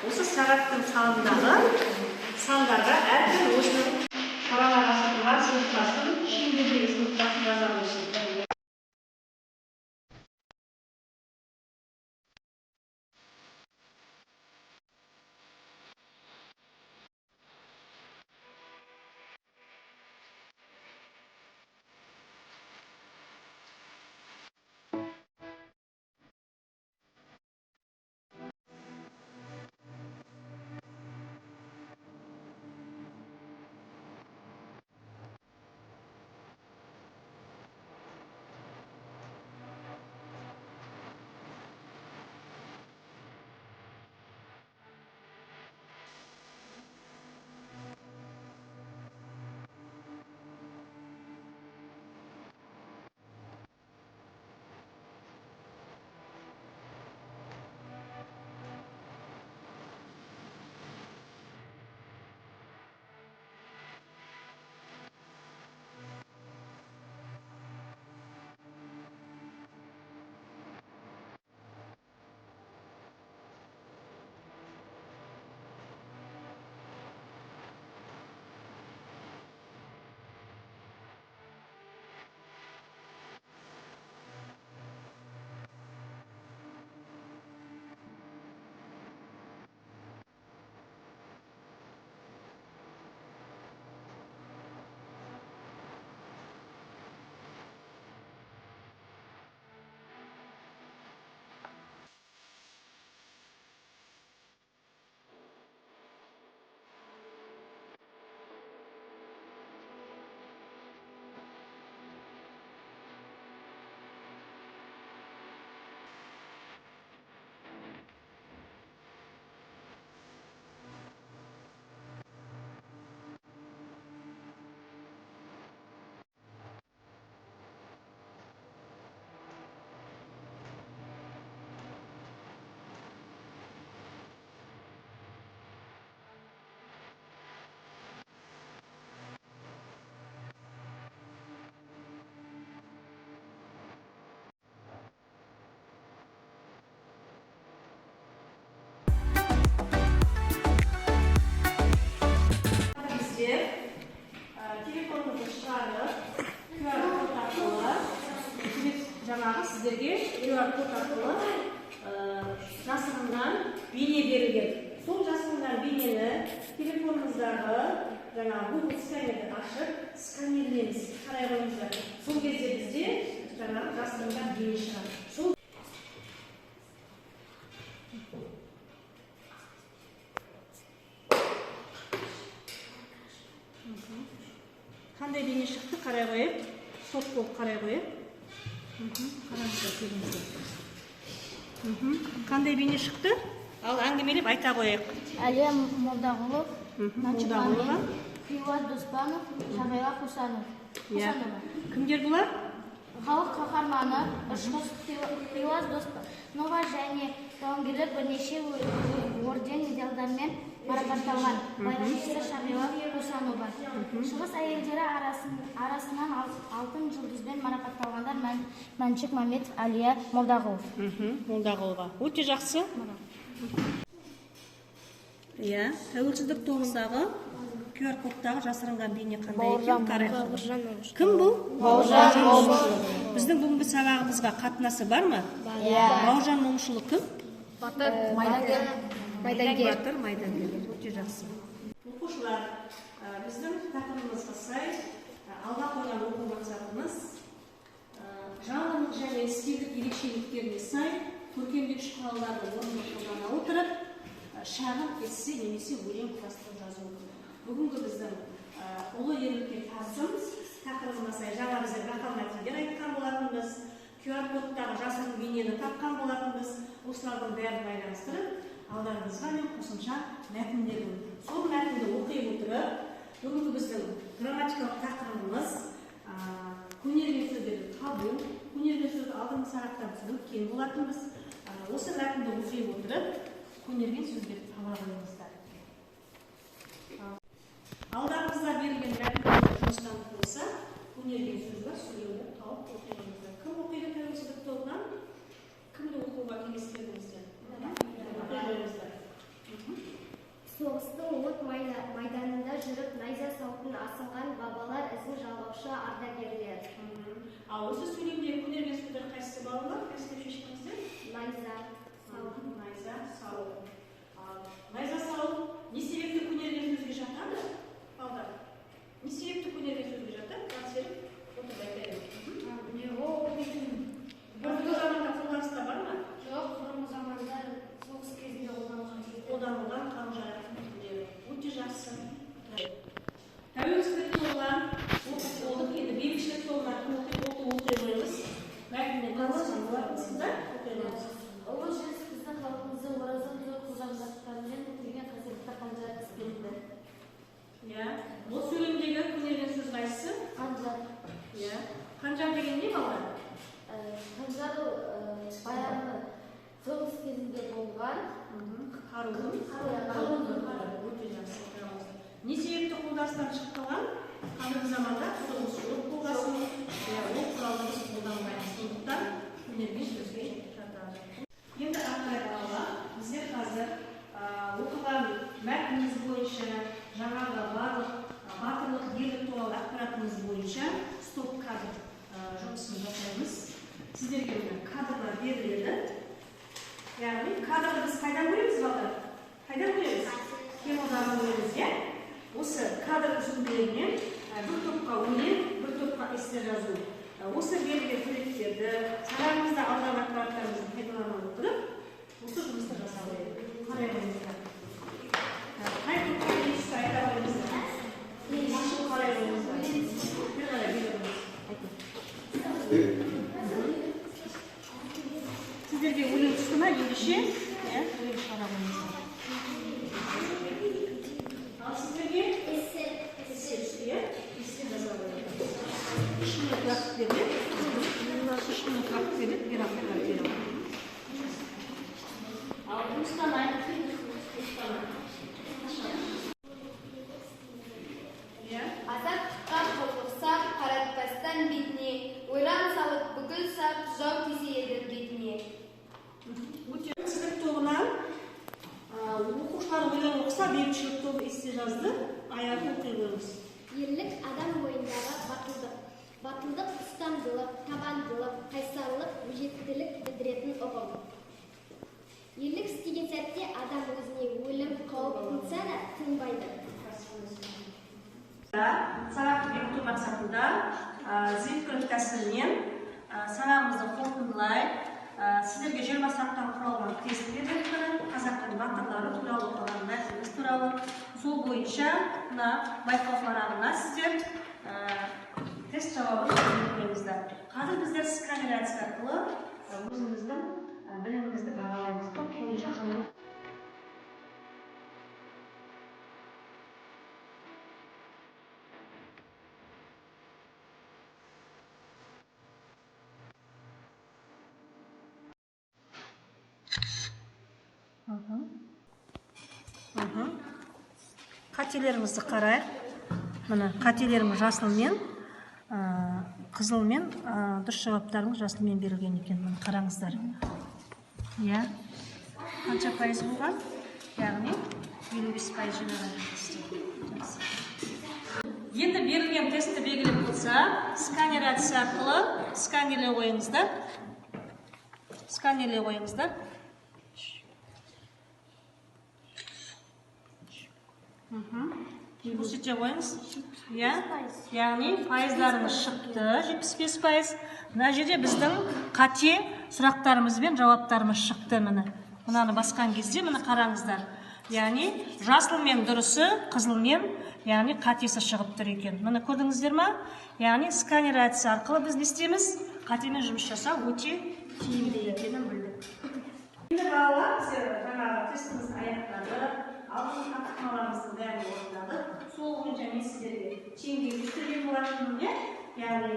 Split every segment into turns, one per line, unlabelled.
Осы сағаттың сандарға әркім өзінің қаралағасының сыныптасын, шеңбердегі сыныптасын жаза білсін. Telefonumuzu çıkarıp QR kod arqılı жаңағы сіздерге QR код арқылы жасырынған бейне берілген. Сол жасырынған бейнені телефоныңыздағы жаңағы Google сканерді ашып, сканерлеңіз, қарай қойыңыздар. Сол кезде бізде жаңағы жасырынған бейне шығады. Қандай бейне шықты қарай қойып, соп болып қарай қойып. Қандай бейне шықты? Ал әңгімелеп айта қойық.
Әлия Молдағұлов, Хиуаз Доспанов, Шамила Хусанова.
Кімдер бұлар?
Халық қаһарманы Хиуаз Доспанова және жауынгерлік бірнеше орден медальдармен марапатталған. Байланысты Шамила Хусанова. Шығыс әйелдері арасынан алтын жұлдызбен марапатталғандар Мәншік Мәметов, Әлия Молдағұлов.
Молдағұлова. Өте жақсы. Иә, тәуелсіздік туғыздағы QR кодтағы жасырынған бейне қандай екен? Кім бұл?
Бауыржан Момышұлы.
Біздің бүгінгі сабағымызға қатынасы бар ма? Бауыржан Момышұлы кім? Батыр майдангер. Өте жақсы. Оқушылар, біздің тақырыбымызға сай алға қойған оқу мақсатымыз жанрлық және стильдік ерекшеліктеріне сай көркемдік құралдарды орынды қолдана отырып шағын эссе немесе өлең құрастырып жазу. Бүгінгі біздің ұлы ерлікке тағзым тақырыбына сай жаңа біздер мақал мәтелдер айтқан болатынбыз, QR кодтағы жасырын бейнені тапқан болатынбыз. Осылардың бәрін байланыстырып, алдарыңызға мен қосымша мәтіндер болды. Сол мәтінді оқи отырып, бүгінгі біздің грамматикалық тақырыбымыз көнерген сөздерді табу, көнерген сөзді алдыңғы сағаттан өткен болатынбыз. Осы мәтінді оқи отырып, көнерген сөздерді таба қойыңыздар. Алдарыңызда берілген мәтіндерді жұмыстан болса, көнерген сөздер сөйлеуді тауып оқиыңыздар. Кім оқиды тәуелсіздік тобынан? Кімді оқуға кеңес бердіңіздер?
ардагерлер.
Ал осы сөйлемдегі көнерген сөздер қайсысы балалар? Қайсыны шешкеніңіздер?
Найза, сауын.
Найза, сауын. Найза, сауын не себепті көнерген сөзге жатады? Балдар, не себепті көнерген сөзге жатады? Серік, отырып айтайын. Бұрынғы заманда қолданыста бар ма?
Жоқ, бұрынғы заманда соғыс кезінде
қолданылған қару-жарақ түрлері. Өте жақсы. Тәуелсіздік туылған оқып енді бейбітшілік туылған оқимыз. Мәтіннен танысқан болатынсыздар? Оқимыз.
Ұлы жеңіс біздің халқымыздың ораза тұту құзаңдаттарымен өтілген қасиетті қанжар іспетті.
Бұл сөйлемдегі көнерген сөз қайсысы?
Қанжар.
Қанжар деген не балалар?
Қанжар баяғы соғыс кезінде болған
Қарудың. Өте жақсы. Не себепті қолданыстан шыққан? Қазіргі заманда соғыс жоқ болғасын, ол құралды қолданбайды. Сондықтан көнерген сөзге жатады. Енді ары балалар, біздер қазір оқыған мәтініміз бойынша жаңағы барлық батырлық ерлік туралы ақпаратымыз бойынша стоп-кадр жұмысын жасаймыз. Сіздерге кадрлар беріледі. Яғни кадрды біз қайдан көреміз балдар? Қайдан көреміз? Кинодағы көреміз, осы кадр үзінділерінен бір топқа өлең, бір топқа эссе жазу. Осы берілген суреттерді, санамызда алған ақпараттарымызды пайдалана отырып, осы жұмысты жасау керек. Қарай қойыңыздар. Қай топқа өлеңсіз айта қойыңыздар? Машын қарай қойыңыздар. Bir қарай береміз. Сіздерге өлең түсті ма ендеше? Өлең шығара қойыңыздар. Ал сіздерге эссе түсті, эссе жаза қойыңыздар. Шыны уақыт беріледі. Шыны уақыт беріледі, бір ақпарат беріледі. Ал ұстанайын.
Азат тұтқан қолтықсап, қаратпастан бетіне, ойран салып бүкіл сап, жау тисе еді бетіне.
Тәуелсіздік тобынан оқушылар өлең оқыса, бейбітшілік тобы эссе жазды. Аяғын оқи қойыңыз.
Ерлік адам бойындағы батылдық. Батылдық ұстамдылық, табандылық, қайсарлық, өжеттілік білдіретін ұғым. Ерлік істеген сәтте адам өзіне өлім қауіп төнсе де тынбайды.
Сабақты бекіту мақсатында зерттеу тәсілімен санамызды қорытындылай, сіздерге 20 сағаттан құралған тест берілді. Қазақтың батырлары туралы оқыған мәтініміз туралы. Сол бойынша байқау парағына сіздер тест жауабын беріңіздер. Қазір біздер сканерация арқылы өзіміздің білімімізді бағалаймыз. Қателерімізді қарайық. Мына қателеріміз жасылмен, қызылмен, дұрыс жауаптарымыз жасылмен берілген екен. Мына қараңыздар. Қанша пайыз болған? Яғни 55% жинаған. Енді берілген тестті белгілеп болса, сканерация арқылы сканерлей қойыңыздар. Сканерлей қойыңыздар. Көрсете қойыңыз. Яғни пайыздарымыз шықты, 75%. Мына жерде біздің қате сұрақтарымыз бен жауаптарымыз шықты. Мынаны басқан кезде мына қараңыздар. Яғни жасылмен дұрысы, қызылмен, яғни қатесі шығып тұр екен. Мына көрдіңіздер ма? Яғни сканерация арқылы біз не істейміз? Қатемен жұмыс жасау өте тиімді екенін білдік. Енді балалар, жаңағы тестіміз аяқтады. Алдыңғы тапсырмаларымыздың бәрін орындадық. Сол бойынша мен сіздерге теңге жүктелген болатынмын, яғни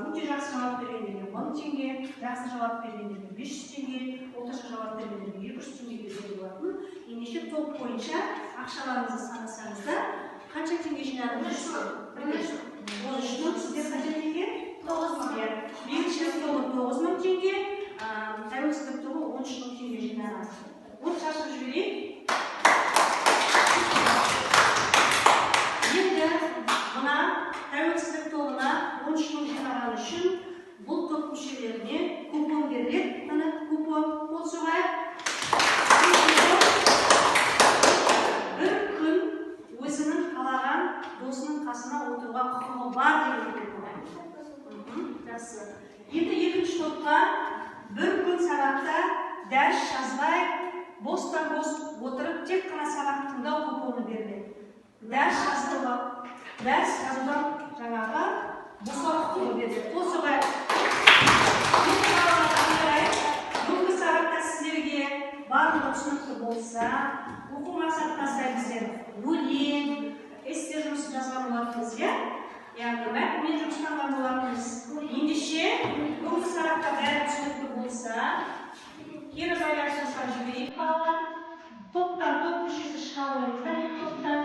өте жақсы жауап бергендерге 10 теңге, жақсы жауап бергендерге 500 теңге, орташа жауап бергендерге 200 теңге берген болатын. Ендеше топ бойынша ақшаларыңызды санасаңыздар, қанша теңге жинадыңыз? 13 мың. Сіздер қанша теңге? 9 мың. Бейбітшілік тобы 9 мың теңге, тәуелсіздік тобы 13 мың теңге жинаған. От шашып жіберейік. Енді мына тәуелсіздік тобына 13 көргүчүлөрүнө купон берилет. Мына купон кол согайык. Bir күн өзүнүн каалаган досунун касына отурууга кукугу бар деген жақсы. Енді екінші топқа бір күн сабақта дәріс жазбай, бостан-бос отырып, тек қана сабақ тыңдау купоны беріледі. Дәріс жазудан жаңағы босау құқығы беріледі. Осыға бүгінгі сабақта сіздерге барлығы түсінікті болса, оқу мақсатында біздер өлең, эссе жұмысын жазған болатынбыз, иә? Яғни мәтінмен жұмыстанған болатынбыз. Ендеше бүгінгі сабақта бәрі түсінікті болса, кері байланыстан жіберейік. Топтан топ мүшесі шыға қойыңыздар, топтан.